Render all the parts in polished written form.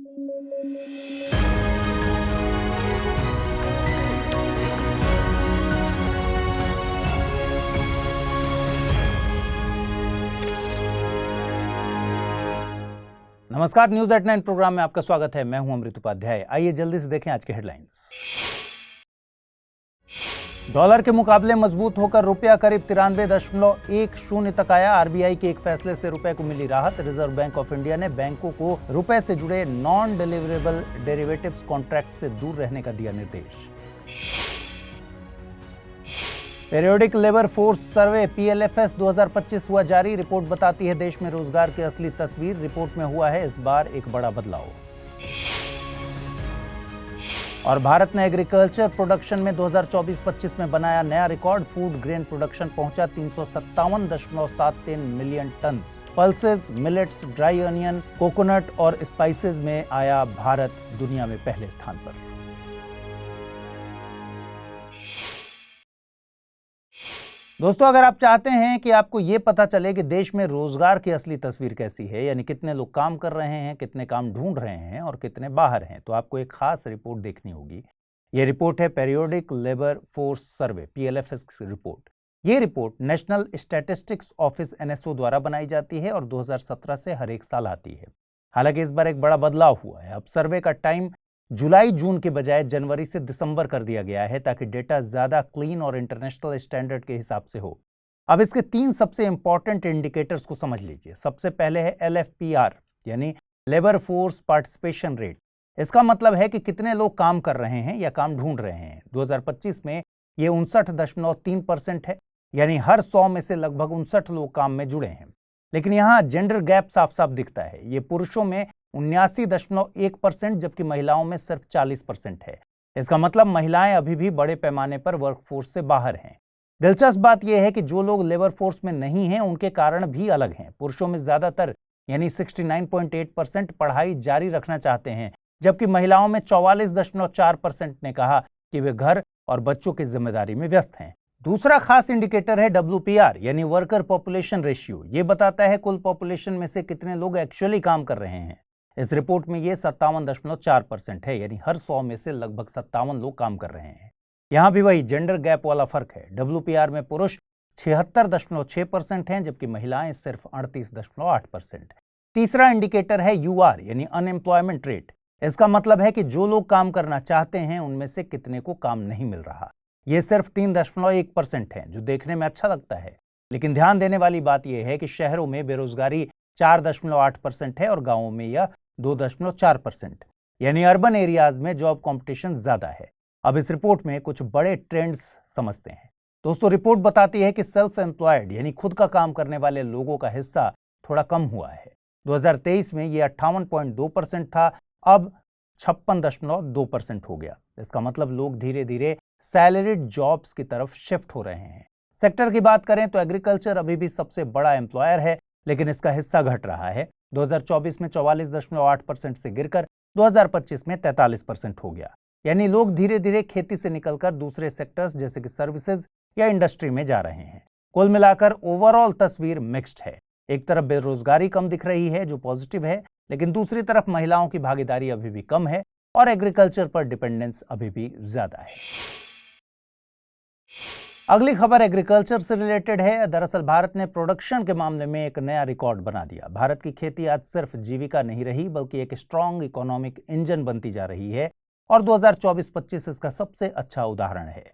नमस्कार, news at 9 programme में आपका स्वागत है। मैं हूं अमृत उपाध्याय। आइए जल्दी से देखें आज के हेडलाइंस। डॉलर के मुकाबले मजबूत होकर रुपया करीब 93.10 तक आया। आरबीआई के एक फैसले से रुपए को मिली राहत। रिजर्व बैंक ऑफ इंडिया ने बैंकों को रुपए से जुड़े नॉन डिलीवरेबल डेरिवेटिव्स कॉन्ट्रैक्ट से दूर रहने का दिया निर्देश। Periodic labour force survey PLFS 2025 हुआ जारी। रिपोर्ट बताती है देश में रोजगार की असली तस्वीर। रिपोर्ट में हुआ है इस बार एक बड़ा बदलाव। और भारत ने एग्रीकल्चर प्रोडक्शन में 2024-25 में बनाया नया रिकॉर्ड। फूड ग्रेन प्रोडक्शन पहुंचा 357.73 million ton. Pulses, millets, dry onion, coconut और स्पाइसेस में आया भारत दुनिया में पहले स्थान पर। दोस्तों, अगर आप चाहते हैं कि आपको ये पता चले कि देश में रोजगार की असली तस्वीर कैसी है, यानी कितने लोग काम कर रहे हैं, कितने काम ढूंढ रहे हैं और कितने बाहर हैं, तो आपको एक खास रिपोर्ट देखनी होगी। ये रिपोर्ट है periodic labour force survey PLFS report. ये report national statistics office NSO द्वारा बनाई जाती है और 2017 से हर एक साल आती है। हालांकि इस बार एक बड़ा बदलाव हुआ है। अब सर्वे का टाइम जुलाई जून के बजाय जनवरी से दिसंबर कर दिया गया है ताकि डेटा ज्यादा क्लीन और इंटरनेशनल स्टैंडर्ड के हिसाब से हो। अब इसके 3 सबसे इंपॉर्टेंट इंडिकेटर्स को समझ लीजिए। सबसे पहले है LFPR यानी लेबर फोर्स पार्टिसिपेशन रेट। इसका मतलब है कि कितने लोग काम कर रहे हैं या काम ढूंढ रहे हैं। 2025 में ये 59.3% है, यानी हर 100 में से लगभग 59 लोग काम में जुड़े हैं। लेकिन यहाँ जेंडर गैप साफ साफ दिखता है। ये पुरुषों में 79.1% जबकि महिलाओं में सिर्फ 40% है। इसका मतलब महिलाएं अभी भी बड़े पैमाने पर वर्कफोर्स से बाहर हैं। दिलचस्प बात यह है कि जो लोग लेबर फोर्स में नहीं हैं उनके कारण भी अलग हैं। पुरुषों में ज्यादातर यानी 69.8% पढ़ाई जारी रखना चाहते हैं, जबकि महिलाओं में 44.4% ने कहा कि वे घर और बच्चों की जिम्मेदारी में व्यस्त हैं। दूसरा खास इंडिकेटर है WPR यानी वर्कर पॉपुलेशन रेशियो। ये बताता है कुल पॉपुलेशन में से कितने लोग एक्चुअली काम कर रहे हैं। इस रिपोर्ट में ये 57.4% है, यानी हर 100 में से लगभग 57 लोग काम कर रहे हैं। यहां भी वही जेंडर गैप वाला फर्क है। WPR में पुरुष 76.6% हैं, जबकि महिलाएं सिर्फ 38.8%। तीसरा इंडिकेटर है UR यानी अनएम्प्लॉयमेंट रेट। इसका मतलब है कि जो लोग काम करना चाहते हैं उनमें से कितने को काम नहीं मिल रहा। यह सिर्फ 3.1% है, जो देखने में अच्छा लगता है। लेकिन ध्यान देने वाली बात यह है कि शहरों में बेरोजगारी 4.8% है और गांवों में यह 2.4%, यानी अर्बन एरियाज में जॉब कंपटीशन ज्यादा है। अब इस रिपोर्ट में कुछ बड़े ट्रेंड्स समझते हैं। दोस्तों, रिपोर्ट बताती है कि सेल्फ एम्प्लॉयड यानी खुद का काम करने वाले लोगों का हिस्सा थोड़ा कम हुआ है। 2023 में यह 58.2% था, अब 56.2% हो गया। इसका मतलब लोग धीरे धीरे सैलरीड जॉब्स की तरफ शिफ्ट हो रहे हैं। सेक्टर की बात करें तो एग्रीकल्चर अभी भी सबसे बड़ा एम्प्लॉयर है, लेकिन इसका हिस्सा घट रहा है। 2024 में 44.8% से गिरकर 2025 में 43% हो गया। यानी लोग धीरे धीरे खेती से निकलकर दूसरे सेक्टर्स जैसे कि सर्विसेज या इंडस्ट्री में जा रहे हैं। कुल मिलाकर ओवरऑल तस्वीर मिक्स्ड है। एक तरफ बेरोजगारी कम दिख रही है जो पॉजिटिव है, लेकिन दूसरी तरफ महिलाओं की भागीदारी अभी भी कम है और एग्रीकल्चर पर डिपेंडेंस अभी भी ज्यादा है। अगली खबर एग्रीकल्चर से रिलेटेड है। दरअसल भारत ने प्रोडक्शन के मामले में एक नया रिकॉर्ड बना दिया। भारत की खेती आज सिर्फ जीविका नहीं रही, बल्कि एक स्ट्रॉन्ग इकोनॉमिक इंजन बनती जा रही है और 2024-25 इसका सबसे अच्छा उदाहरण है।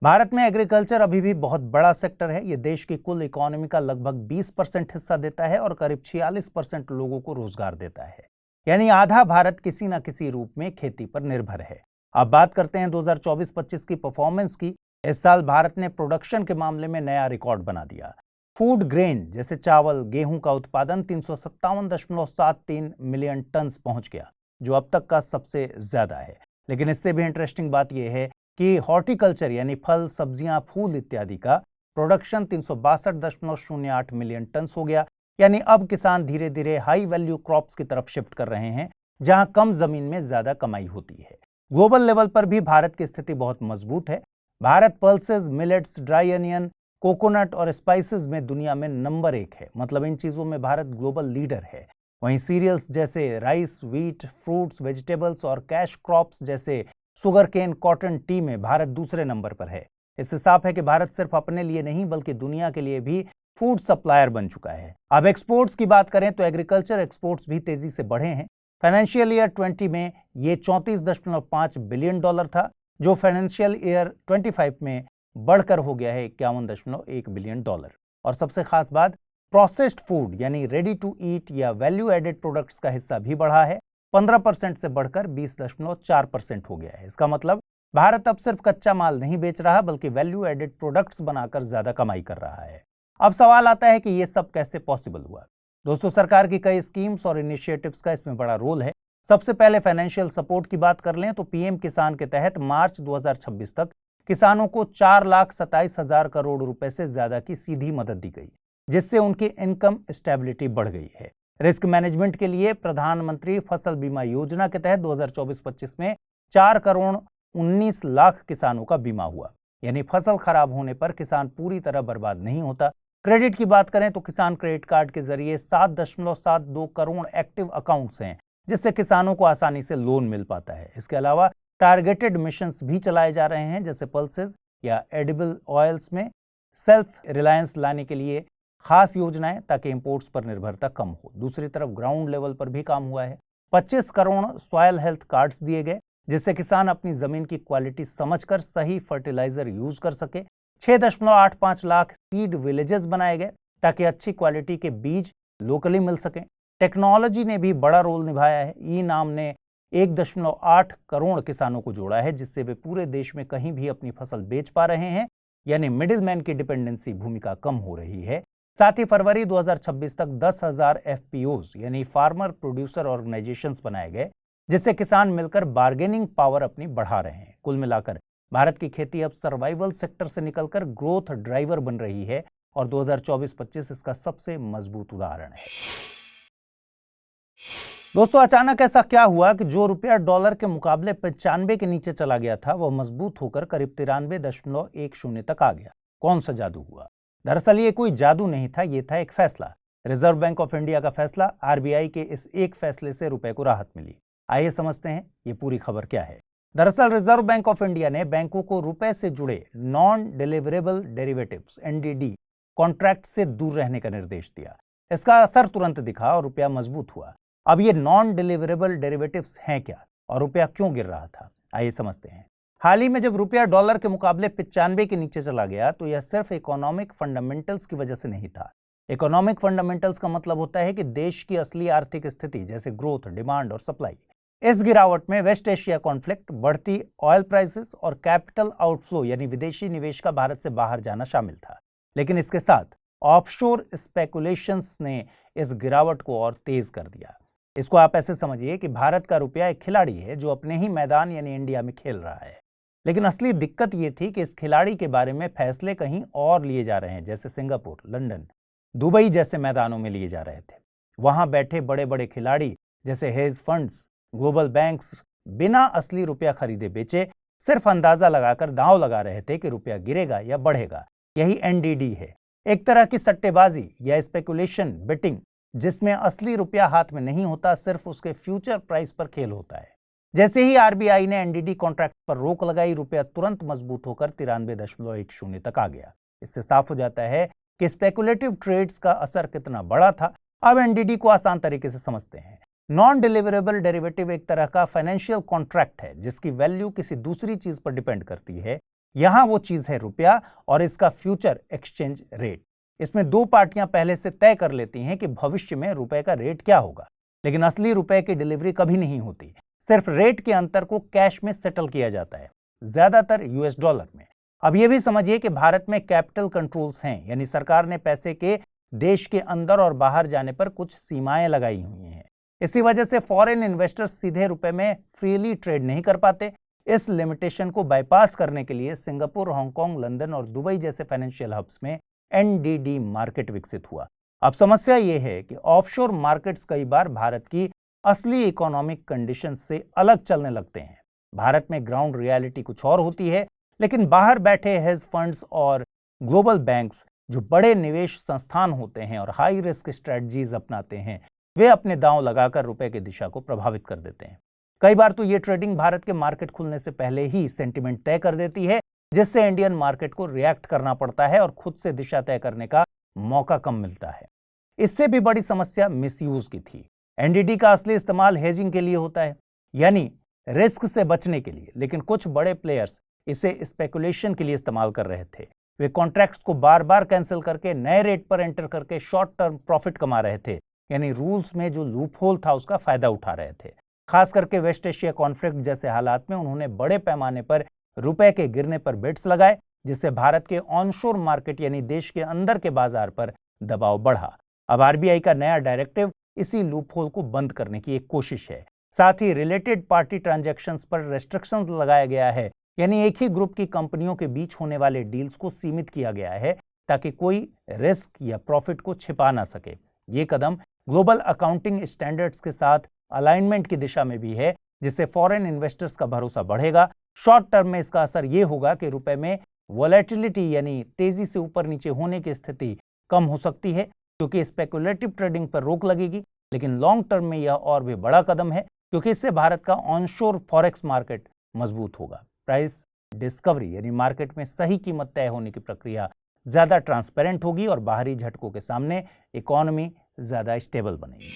भारत में एग्रीकल्चर अभी भी बहुत बड़ा सेक्टर है। यह देश की कुल इकोनॉमी का लगभग 20% हिस्सा देता है और करीब 46% लोगों को रोजगार देता है। यानी आधा भारत किसी न किसी रूप में खेती पर निर्भर है। अब बात करते हैं 2024-25 की परफॉर्मेंस की। इस साल भारत ने प्रोडक्शन के मामले में नया रिकॉर्ड बना दिया। फूड ग्रेन जैसे चावल, गेहूं का उत्पादन 357.73 मिलियन टन पहुंच गया, जो अब तक का सबसे ज्यादा है। लेकिन इससे भी इंटरेस्टिंग बात यह है कि हॉर्टिकल्चर यानी फल, सब्जियां, फूल इत्यादि का प्रोडक्शन 362.08 मिलियन टन हो गया। यानी अब किसान धीरे धीरे हाई वैल्यू क्रॉप्स की तरफ शिफ्ट कर रहे हैं, जहां कम जमीन में ज्यादा कमाई होती है। ग्लोबल लेवल पर भी भारत की स्थिति बहुत मजबूत है। Bharat pulses, millets, dry onion, coconut और स्पाइसेस में दुनिया में नंबर 1 है। मतलब इन चीजों में भारत ग्लोबल लीडर है। वहीं सीरियल्स जैसे राइस, व्हीट, फ्रूट्स, वेजिटेबल्स और कैश क्रॉप्स जैसे शुगर केन, कॉटन, टी में भारत दूसरे नंबर पर है। इससे साफ है कि भारत सिर्फ अपने लिए नहीं बल्कि दुनिया के लिए भी फूड सप्लायर बन चुका है। अब एक्सपोर्ट्स की बात करें तो एग्रीकल्चर एक्सपोर्ट्स भी तेजी से बढ़े हैं। फाइनेंशियल ईयर 20 में ये 34.5 बिलियन डॉलर था, जो फाइनेंशियल ईयर 25 में बढ़कर हो गया है 51.1 बिलियन डॉलर। और सबसे खास बात, प्रोसेस्ड फूड यानी रेडी टू ईट या वैल्यू एडेड प्रोडक्ट्स का हिस्सा भी बढ़ा है, 15% से बढ़कर 20.4% हो गया है। इसका मतलब भारत अब सिर्फ कच्चा माल नहीं बेच रहा बल्कि वैल्यू एडेड प्रोडक्ट्स बनाकर ज्यादा कमाई कर रहा है। अब सवाल आता है कि यह सब कैसे पॉसिबल हुआ। दोस्तों, सरकार की कई स्कीम्स और इनिशिएटिव्स का इसमें बड़ा रोल है। सबसे पहले फाइनेंशियल सपोर्ट की बात कर लें तो पीएम किसान के तहत मार्च 2026 तक किसानों को 4,27,000 करोड़ रुपए से ज्यादा की सीधी मदद दी गई, जिससे उनकी इनकम स्टेबिलिटी बढ़ गई है। रिस्क मैनेजमेंट के लिए प्रधानमंत्री फसल बीमा योजना के तहत 2024-25 में 4 करोड़ 19 लाख किसानों का बीमा हुआ, यानी फसल खराब होने पर किसान पूरी तरह बर्बाद नहीं होता। क्रेडिट की बात करें तो किसान क्रेडिट कार्ड के जरिए 7.72 करोड़ एक्टिव अकाउंट्स हैं, जिससे किसानों को आसानी से लोन मिल पाता है। इसके अलावा टारगेटेड मिशंस भी चलाए जा रहे हैं, जैसे पल्सेस या एडिबल ऑयल्स में सेल्फ रिलायंस लाने के लिए खास योजनाएं, ताकि इंपोर्ट्स पर निर्भरता कम हो। दूसरी तरफ ग्राउंड लेवल पर भी काम हुआ है। 25 करोड़ सॉयल हेल्थ कार्ड्स दिए गए, जिससे किसान अपनी जमीन की क्वालिटी समझकर सही फर्टिलाइजर यूज कर सके। 6.85 लाख सीड विलेजेस बनाए गए, ताकि अच्छी क्वालिटी के बीज लोकली मिल सकें। टेक्नोलॉजी ने भी बड़ा रोल निभाया है। ई नाम ने 1.8 करोड़ किसानों को जोड़ा है, जिससे वे पूरे देश में कहीं भी अपनी फसल बेच पा रहे हैं, यानी मिडिलमैन की डिपेंडेंसी भूमिका कम हो रही है। साथ ही फरवरी 2026 तक 10,000 एफपीओज यानी फार्मर प्रोड्यूसर ऑर्गेनाइजेशंस बनाए गए, जिससे किसान मिलकर बार्गेनिंग पावर अपनी बढ़ा रहे हैं। कुल मिलाकर भारत की खेती अब सर्वाइवल सेक्टर से निकलकर ग्रोथ ड्राइवर बन रही है और 2024-25 इसका सबसे मजबूत उदाहरण है। दोस्तों, अचानक ऐसा क्या हुआ कि जो रुपया डॉलर के मुकाबले 95 के नीचे चला गया था, वह मजबूत होकर करीब 93.10 तक आ गया। कौन सा जादू हुआ? दरअसल ये कोई जादू नहीं था, ये था एक फैसला। रिजर्व बैंक ऑफ इंडिया का फैसला। आरबीआई के इस एक फैसले से रुपए को राहत मिली। आइए समझते हैं ये पूरी खबर क्या है। दरअसल रिजर्व बैंक ऑफ इंडिया ने बैंकों को रुपए से जुड़े non deliverable derivatives (Ndidi) contract से दूर रहने का निर्देश दिया। इसका असर तुरंत दिखा और रुपया मजबूत हुआ। अब ये नॉन डिलीवरेबल डेरिवेटिव्स हैं क्या और रुपया क्यों गिर रहा था? आइए समझते हैं। हाल ही में जब रुपया डॉलर के मुकाबले 95 के नीचे चला गया, तो यह सिर्फ इकोनॉमिक फंडामेंटल्स की वजह से नहीं था। इकोनॉमिक फंडामेंटल्स का मतलब होता है कि देश की असली आर्थिक स्थिति, जैसे ग्रोथ, डिमांड और सप्लाई। इस गिरावट में वेस्ट एशिया कॉन्फ्लिक्ट, बढ़ती ऑयल प्राइसेस और कैपिटल आउटफ्लो यानी विदेशी निवेश का भारत से बाहर जाना शामिल था। लेकिन इसके साथ ऑफशोर स्पेकुलेशंस ने इस गिरावट को और तेज कर दिया। इसको आप ऐसे समझिए कि भारत का रुपया एक खिलाड़ी है जो अपने ही मैदान यानी इंडिया में खेल रहा है। लेकिन असली दिक्कत यह थी कि इस खिलाड़ी के बारे में फैसले कहीं और लिए जा रहे हैं, जैसे सिंगापुर, लंदन, दुबई जैसे मैदानों में लिए जा रहे थे। वहां बैठे बड़े बड़े खिलाड़ी जैसे हेज फंड्स, ग्लोबल बैंक्स बिना असली रुपया खरीदे बेचे सिर्फ अंदाजा लगाकर दांव लगा रहे थे कि रुपया गिरेगा या बढ़ेगा। यही एनडीडी है, एक तरह की सट्टेबाजी या स्पेकुलेशन बेटिंग, जिसमें असली रुपया हाथ में नहीं होता, सिर्फ उसके फ्यूचर प्राइस पर खेल होता है। जैसे ही आरबीआई ने एनडीडी कॉन्ट्रैक्ट पर रोक लगाई, रुपया तुरंत मजबूत होकर 93.10 तक आ गया। इससे साफ हो जाता है कि स्पेकुलेटिव ट्रेड्स का असर कितना बड़ा था। अब एनडीडी को आसान तरीके से समझते हैं। नॉन डिलीवरेबल डेरिवेटिव एक तरह का फाइनेंशियल कॉन्ट्रैक्ट है जिसकी वैल्यू किसी दूसरी चीज पर डिपेंड करती है। यहां वो चीज है रुपया और इसका फ्यूचर एक्सचेंज रेट। इसमें दो पार्टियां पहले से तय कर लेती हैं कि भविष्य में रुपए का रेट क्या होगा, लेकिन असली रुपए की डिलीवरी कभी नहीं होती। सिर्फ रेट के अंतर को कैश में सेटल किया जाता है, ज्यादातर यूएस डॉलर में। अब यह भी समझिए कि भारत में कैपिटल कंट्रोल्स हैं, यानी सरकार ने पैसे के देश के अंदर और बाहर जाने पर कुछ सीमाएं लगाई हुई हैं। इसी वजह से फॉरेन इन्वेस्टर्स सीधे रुपए में फ्रीली ट्रेड नहीं कर पाते। इस लिमिटेशन को बाईपास करने के लिए सिंगापुर, हांगकांग, लंदन और दुबई जैसे फाइनेंशियल हब्स में एनडीडी मार्केट विकसित हुआ। अब समस्या यह है कि ऑफशोर मार्केट्स कई बार भारत की असली इकोनॉमिक कंडीशन से अलग चलने लगते हैं। भारत में ग्राउंड रियलिटी कुछ और होती है, लेकिन बाहर बैठे हेज फंड्स और ग्लोबल बैंक्स, जो बड़े निवेश संस्थान होते हैं और हाई रिस्क स्ट्रेटजीज अपनाते हैं, वे अपने दांव लगाकर रुपए की दिशा को प्रभावित कर देते हैं। कई बार तो ये ट्रेडिंग भारत के मार्केट खुलने से पहले ही सेंटिमेंट तय कर देती है, जिससे इंडियन मार्केट को रिएक्ट करना पड़ता है और खुद से दिशा तय करने का मौका कम मिलता है। इससे भी बड़ी समस्या मिसयूज की थी। एनडीडी का असली इस्तेमाल हेजिंग के लिए होता है, यानी रिस्क से बचने के लिए, लेकिन कुछ बड़े प्लेयर्स इसे स्पेकुलेशन के लिए इस्तेमाल कर रहे थे। वे कॉन्ट्रैक्ट्स को बार बार कैंसिल करके नए रेट पर एंटर करके शॉर्ट टर्म प्रॉफिट कमा रहे थे, यानी रूल्स में जो लूप होल था उसका फायदा उठा रहे थे। खास करके वेस्ट एशिया कॉन्फ्लिक्ट जैसे हालात में उन्होंने बड़े पैमाने पर रुपए के गिरने पर बिड्स लगाए, जिससे भारत के ऑनशोर मार्केट यानी देश के अंदर के बाजार पर दबाव बढ़ा। अब आरबीआई का नया डायरेक्टिव इसी लूप होल को बंद करने की एक कोशिश है। साथ ही रिलेटेड पार्टी ट्रांजैक्शंस पर रेस्ट्रिक्शंस लगाया गया है, यानी एक ही ग्रुप की कंपनियों के बीच होने वाले डील्स को सीमित किया गया है ताकि कोई रिस्क या प्रॉफिट को छिपा ना सके। ये कदम ग्लोबल अकाउंटिंग स्टैंडर्ड्स के साथ अलाइनमेंट की दिशा में भी है, जिससे फॉरेन इन्वेस्टर्स का भरोसा बढ़ेगा। शॉर्ट टर्म में इसका असर यह होगा कि रुपए में वोलेटिलिटी यानी तेजी से ऊपर नीचे होने की स्थिति कम हो सकती है, क्योंकि स्पेकुलेटिव ट्रेडिंग पर रोक लगेगी। लेकिन लॉन्ग टर्म में यह और भी बड़ा कदम है, क्योंकि इससे भारत का ऑनशोर फॉरेक्स मार्केट मजबूत होगा। प्राइस डिस्कवरी यानी मार्केट में सही कीमत तय होने की प्रक्रिया ज्यादा ट्रांसपेरेंट होगी और बाहरी झटकों के सामने इकोनॉमी ज्यादा स्टेबल बनेगी।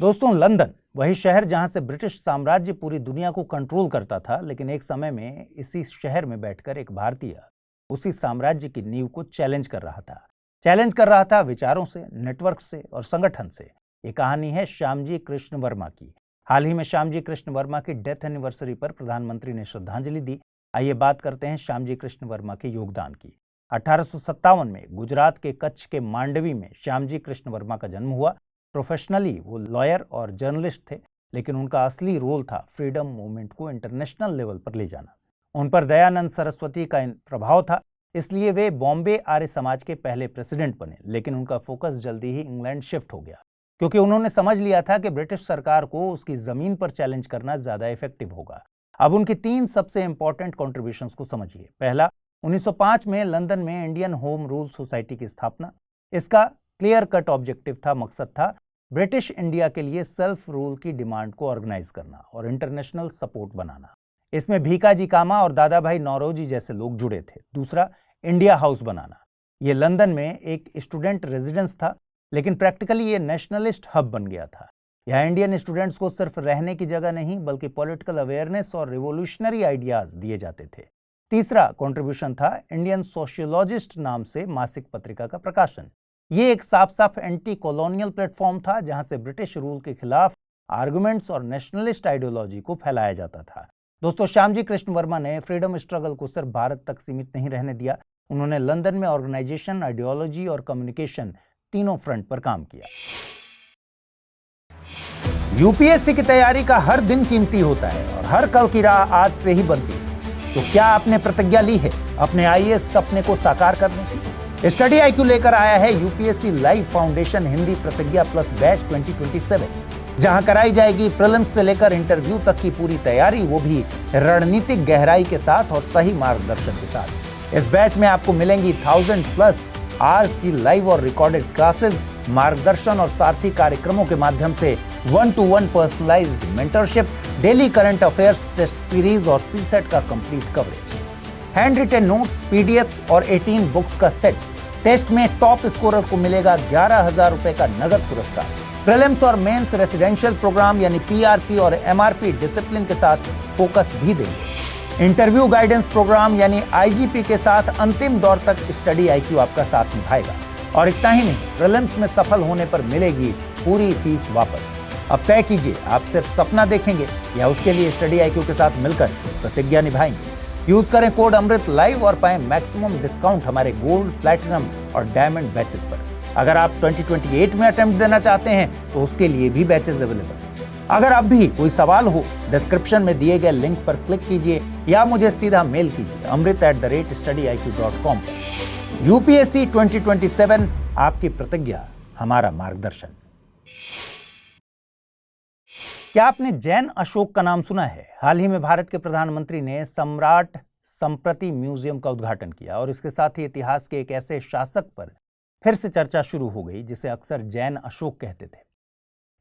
दोस्तों, लंदन वही शहर जहां से ब्रिटिश साम्राज्य पूरी दुनिया को कंट्रोल करता था, लेकिन एक समय में इसी शहर में बैठकर एक भारतीय उसी साम्राज्य की नींव को चैलेंज कर रहा था विचारों से, नेटवर्क से और संगठन से। ये कहानी है श्यामजी कृष्ण वर्मा की। हाल ही में श्यामजी कृष्ण वर्मा की डेथ एनिवर्सरी पर प्रधानमंत्री ने श्रद्धांजलि दी। आइए बात करते हैं श्यामजी कृष्ण वर्मा के योगदान की। 1857 में गुजरात के कच्छ के मांडवी में श्यामजी कृष्ण वर्मा का जन्म हुआ। प्रोफेशनली वो लॉयर और जर्नलिस्ट थे, लेकिन उनका असली रोल था फ्रीडम मूवमेंट को इंटरनेशनल लेवल पर ले जाना। उन पर दयानंद सरस्वती का प्रभाव था, इसलिए वे बॉम्बे आर्य समाज के पहले प्रेसिडेंट बने। लेकिन उनका फोकस जल्दी ही इंग्लैंड शिफ्ट हो गया, क्योंकि उन्होंने समझ लिया था कि ब्रिटिश सरकार को उसकी जमीन पर चैलेंज करना ज्यादा इफेक्टिव होगा। अब उनकी 3 सबसे इंपॉर्टेंट कॉन्ट्रीब्यूशंस को समझिए। पहला, 1905 में लंदन में इंडियन होम रूल सोसाइटी की स्थापना। इसका क्लियर कट ऑब्जेक्टिव था, मकसद था ब्रिटिश इंडिया के लिए सेल्फ रूल की डिमांड को ऑर्गेनाइज करना और इंटरनेशनल सपोर्ट बनाना। इसमें भीकाजी कामा और दादा भाई नौरोजी जैसे लोग जुड़े थे। दूसरा, इंडिया हाउस बनाना। यह लंदन में एक स्टूडेंट रेजिडेंस था, लेकिन प्रैक्टिकली ये नेशनलिस्ट हब बन गया था। यहाँ इंडियन स्टूडेंट्स को सिर्फ रहने की जगह नहीं, बल्कि पॉलिटिकल अवेयरनेस और रिवोल्यूशनरी आइडियाज दिए जाते थे। तीसरा कंट्रीब्यूशन था इंडियन सोशियोलॉजिस्ट नाम से मासिक पत्रिका का प्रकाशन। ये एक साफ साफ एंटी कॉलोनियल प्लेटफॉर्म था, जहां से ब्रिटिश रूल के खिलाफ आर्गुमेंट्स और नेशनलिस्ट आइडियोलॉजी को फैलाया जाता था। दोस्तों, श्यामजी कृष्ण वर्मा ने फ्रीडम स्ट्रगल को सिर्फ भारत तक सीमित नहीं रहने दिया। उन्होंने लंदन में ऑर्गेनाइजेशन, आइडियोलॉजी और कम्युनिकेशन तीनों फ्रंट पर काम किया। यूपीएससी की तैयारी का हर दिन कीमती होता है और हर कल की राह आज से ही बनती है। तो क्या आपने प्रतिज्ञा ली है अपने आईएएस सपने को साकार करने की? स्टडी आईक्यू लेकर आया है यूपीएससी लाइव फाउंडेशन हिंदी प्रतिज्ञा प्लस बैच 2027, जहां कराई जाएगी प्रीलिम्स से लेकर इंटरव्यू तक की पूरी तैयारी, वो भी रणनीतिक गहराई के साथ और सही मार्गदर्शन के साथ। इस बैच में आपको मिलेंगी 1000+ आवर्स की लाइव और रिकॉर्डेड क्लासेस, मार्गदर्शन और सारथी कार्यक्रमों के माध्यम से 1-to-1 personalised mentorship, daily current affairs test series और सीसेट का complete coverage, hand written notes, PDFs और 18 बुक्स का सेट। टेस्ट में टॉप स्कोरर को मिलेगा 11,000 रुपए का नगद पुरस्कार। प्रीलिम्स और मेंस रेसिडेंशियल प्रोग्राम यानी पीआरपी और एमआरपी डिसिप्लिन के साथ फोकस भी देंगे। इंटरव्यू गाइडेंस प्रोग्राम यानी आईजीपी के साथ अंतिम दौर तक स्टडी आईक्यू आपका साथ निभाएगा। और इतना ही नहीं, प्रीलिम्स में सफल होने पर मिलेगी पूरी फीस वापस। अब तय कीजिए, आप सिर्फ सपना देखेंगे या उसके लिए स्टडी आईक्यू के साथ मिलकर प्रतिज्ञा निभाएंगे। यूज करें कोड अमृत लाइव और पाएं मैक्सिमम डिस्काउंट हमारे गोल्ड, प्लैटिनम और डायमंड बैचेस पर। अगर आप 2028 में अटेम्प्ट देना चाहते हैं तो उसके लिए भी बैचेस अवेलेबल हैं। अगर अब भी कोई सवाल हो, डिस्क्रिप्शन में दिए गए लिंक पर क्लिक कीजिए या मुझे सीधा मेल कीजिए amrit@studiiq.com पर। यूपीएससी 2027, आपकी प्रतिज्ञा हमारा मार्गदर्शन। क्या आपने जैन अशोक का नाम सुना है? हाल ही में भारत के प्रधानमंत्री ने सम्राट संप्रति म्यूजियम का उद्घाटन किया और इसके साथ ही इतिहास के एक ऐसे शासक पर फिर से चर्चा शुरू हो गई, जिसे अक्सर जैन अशोक कहते थे।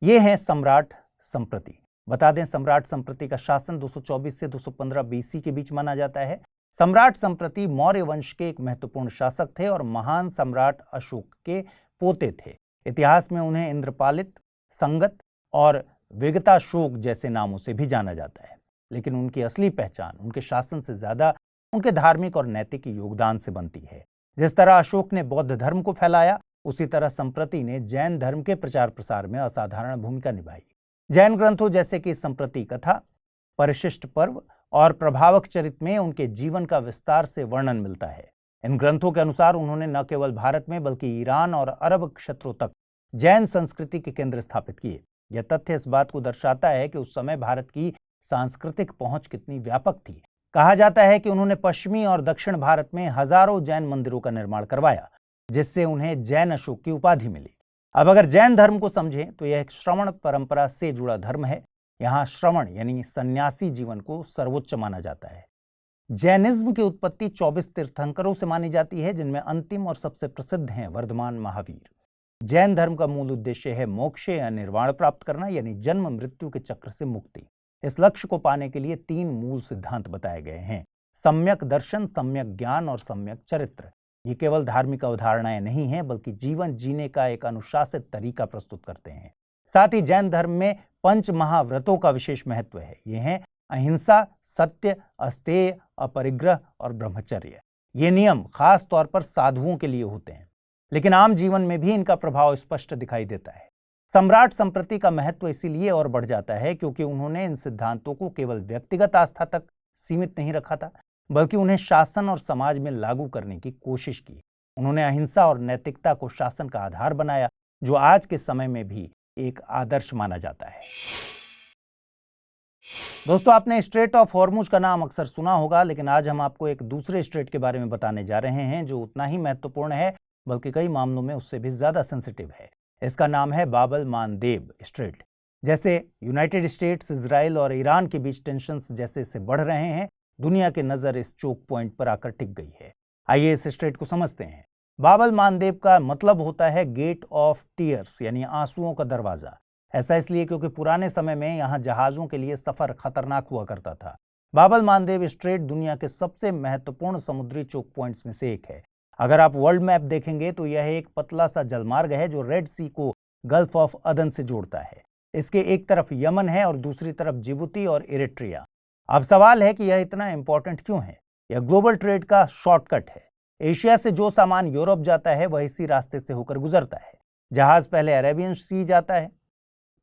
ये हैं सम्राट संप्रति। बता दें, सम्राट संप्रति का शासन 224 से 215 बीसी के बीच माना जाता है। सम्राट संप्रति मौर्य वंश के एक महत्वपूर्ण शासक थे और महान सम्राट अशोक के पोते थे। इतिहास में उन्हें इंद्रपालित, संगत और विगताशोक जैसे नामों से भी जाना जाता है, लेकिन उनकी असली पहचान उनके शासन से ज्यादा उनके धार्मिक और नैतिक योगदान से बनती है। जिस तरह अशोक ने बौद्ध धर्म को फैलाया, उसी तरह संप्रति ने जैन धर्म के प्रचार प्रसार में असाधारण भूमिका निभाई। जैन ग्रंथों जैसे कि संप्रति कथा, परिशिष्ट पर्व और प्रभावक चरित में उनके जीवन का विस्तार से वर्णन मिलता है। इन ग्रंथों के अनुसार उन्होंने न केवल भारत में बल्कि ईरान और अरब क्षेत्रों तक जैन संस्कृति के केंद्र स्थापित किए। यह तथ्य इस बात को दर्शाता है कि उस समय भारत की सांस्कृतिक पहुंच कितनी व्यापक थी। कहा जाता है कि उन्होंने पश्चिमी और दक्षिण भारत में हजारों जैन मंदिरों का निर्माण करवाया, जिससे उन्हें जैन अशोक की उपाधि मिली। अब अगर जैन धर्म को समझें तो यह एक श्रवण परंपरा से जुड़ा धर्म है। यहाँ श्रवण यानी सन्यासी जीवन को सर्वोच्च माना जाता है। जैनिज्म की उत्पत्ति 24 तीर्थंकरों से मानी जाती है, जिनमें अंतिम और सबसे प्रसिद्ध हैं वर्धमान महावीर। जैन धर्म का मूल उद्देश्य है मोक्ष या निर्वाण प्राप्त करना, यानी जन्म मृत्यु के चक्र से मुक्ति। इस लक्ष्य को पाने के लिए 3 मूल सिद्धांत बताए गए हैं: सम्यक दर्शन, सम्यक ज्ञान और सम्यक चरित्र। ये केवल धार्मिक अवधारणाएं नहीं हैं, बल्कि जीवन जीने का एक अनुशासित तरीका प्रस्तुत करते हैं। साथ ही जैन धर्म में 5 महाव्रतों का विशेष महत्व है। ये हैं अहिंसा, सत्य, अस्तेय, अपरिग्रह और ब्रह्मचर्य। ये नियम खास तौर पर साधुओं के लिए होते हैं, लेकिन आम जीवन में भी इनका प्रभाव स्पष्ट दिखाई देता है। सम्राट संप्रति का महत्व इसीलिए और बढ़ जाता है क्योंकि उन्होंने इन सिद्धांतों को केवल व्यक्तिगत आस्था तक सीमित नहीं रखा था, बल्कि उन्हें शासन और समाज में लागू करने की कोशिश की। उन्होंने अहिंसा और नैतिकता को शासन का आधार बनाया, जो आज के समय में भी एक आदर्श माना जाता है। दोस्तों, आपने स्ट्रेट ऑफ हॉर्मुज का नाम अक्सर सुना होगा, लेकिन आज हम आपको एक दूसरे स्ट्रेट के बारे में बताने जा रहे हैं जो उतना ही महत्वपूर्ण है, बल्कि कई मामलों में उससे भी ज्यादा सेंसिटिव है। इसका नाम है बाब अल मांदेब स्ट्रेट। जैसे यूनाइटेड स्टेट्स, इजराइल और ईरान के बीच टेंशंस जैसे से बढ़ रहे हैं, दुनिया की नजर इस चोक पॉइंट पर आकर टिक गई है। आइए इस स्ट्रेट को समझते हैं। बाब अल मांदेब का मतलब होता है गेट ऑफ टीयर्स, यानी आंसुओं का दरवाजा। ऐसा इसलिए क्योंकि पुराने समय में यहाँ जहाजों के लिए सफर खतरनाक हुआ करता था। बाब अल मांदेब स्ट्रेट दुनिया के सबसे महत्वपूर्ण समुद्री चोक पॉइंट्स में से एक है। अगर आप वर्ल्ड मैप देखेंगे तो यह एक पतला सा जलमार्ग है जो रेड सी को गल्फ ऑफ अदन से जोड़ता है। इसके एक तरफ यमन है और दूसरी तरफ जिबूती और इरिट्रिया। अब सवाल है कि यह इतना इंपॉर्टेंट क्यों है? यह ग्लोबल ट्रेड का शॉर्टकट है। एशिया से जो सामान यूरोप जाता है वह इसी रास्ते से होकर गुजरता है। जहाज पहले अरेबियन सी जाता है,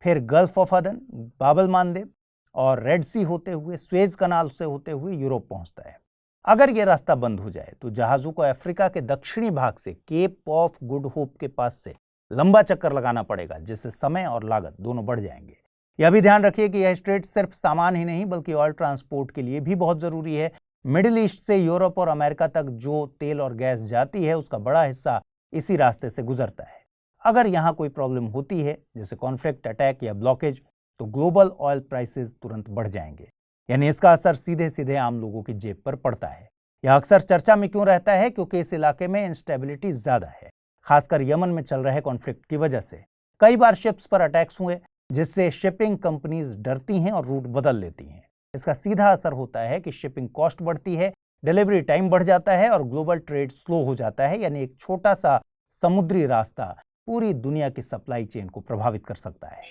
फिर गल्फ ऑफ अदन, बाब अल मांदेब और रेड सी होते हुए स्वेज कनाल से होते हुए यूरोप पहुंचता है। अगर यह रास्ता बंद हो जाए तो जहाजों को अफ्रीका के दक्षिणी भाग से केप ऑफ गुड होप के पास से लंबा चक्कर लगाना पड़ेगा, जिससे समय और लागत दोनों बढ़ जाएंगे। यह भी ध्यान रखिए कि यह स्ट्रेट सिर्फ सामान ही नहीं बल्कि ऑयल ट्रांसपोर्ट के लिए भी बहुत जरूरी है। मिडिल ईस्ट से यूरोप और अमेरिका तक जो तेल और गैस जाती है उसका बड़ा हिस्सा इसी रास्ते से गुजरता है। अगर यहाँ कोई प्रॉब्लम होती है, जैसे कॉन्फ्लिक्ट, अटैक या ब्लॉकेज, तो ग्लोबल ऑयल प्राइसेस तुरंत बढ़ जाएंगे। यानी इसका असर सीधे सीधे आम लोगों की जेब पर पड़ता है। यह अक्सर चर्चा में क्यों रहता है? क्योंकि इस इलाके में इंस्टेबिलिटी ज्यादा है, खासकर यमन में चल रहे कॉन्फ्लिक्ट की वजह से। कई बार शिप्स पर अटैक्स हुए, जिससे शिपिंग कंपनीज डरती हैं और रूट बदल लेती हैं। इसका सीधा असर होता है कि शिपिंग कॉस्ट बढ़ती है, डिलीवरी टाइम बढ़ जाता है और ग्लोबल ट्रेड स्लो हो जाता है। यानी एक छोटा सा समुद्री रास्ता पूरी दुनिया की सप्लाई चेन को प्रभावित कर सकता है।